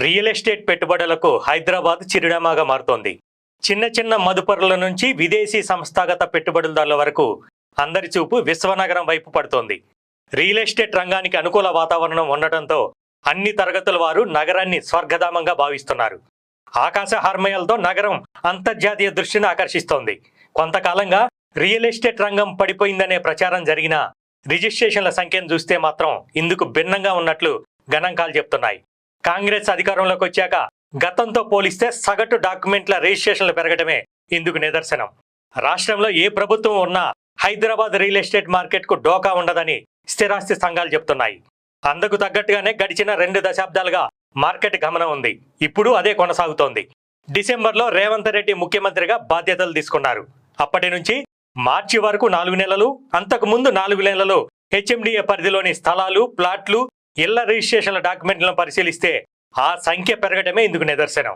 Real estate పెట్టుబడులకు హైదరాబాద్ చిరునామాగా మారుతోంది. చిన్న చిన్న మదుపరుల నుంచి విదేశీ సంస్థాగత పెట్టుబడిదారుల వరకు అందరి చూపు విశ్వనగరం వైపు పడుతోంది. రియల్ ఎస్టేట్ రంగానికి అనుకూల వాతావరణం ఉండటంతో అన్ని తరగతుల వారు నగరాన్ని స్వర్గధామంగా భావిస్తున్నారు. ఆకాశ హార్మయాలతో నగరం అంతర్జాతీయ దృష్టిని ఆకర్షిస్తోంది. కొంతకాలంగా రియల్ ఎస్టేట్ రంగం పడిపోయిందనే ప్రచారం జరిగినా రిజిస్ట్రేషన్ల సంఖ్యను చూస్తే మాత్రం ఇందుకు భిన్నంగా ఉన్నట్లు గణాంకాలు చెప్తున్నాయి. కాంగ్రెస్ అధికారంలోకి వచ్చాక గతంతో పోలిస్తే సగటు డాక్యుమెంట్ల రిజిస్ట్రేషన్లు పెరగడమే ఇందుకు నిదర్శనం. రాష్ట్రంలో ఏ ప్రభుత్వం ఉన్నా హైదరాబాద్ రియల్ ఎస్టేట్ మార్కెట్కు డోకా ఉండదని స్థిరాస్తి సంఘాలు చెప్తున్నాయి. అందుకు తగ్గట్టుగానే గడిచిన 2 దశాబ్దాలుగా మార్కెట్ గమనం ఉంది. ఇప్పుడు అదే కొనసాగుతోంది. డిసెంబర్లో రేవంత్ రెడ్డి ముఖ్యమంత్రిగా బాధ్యతలు తీసుకున్నారు. అప్పటి నుంచి మార్చి వరకు 4 నెలలు, అంతకు ముందు 4 నెలలు హెచ్ఎండిఏ పరిధిలోని స్థలాలు, ప్లాట్లు, ఇళ్ల రిజిస్ట్రేషన్ల డాక్యుమెంట్లను పరిశీలిస్తే ఆ సంఖ్య పెరగడమే ఇందుకు నిదర్శనం.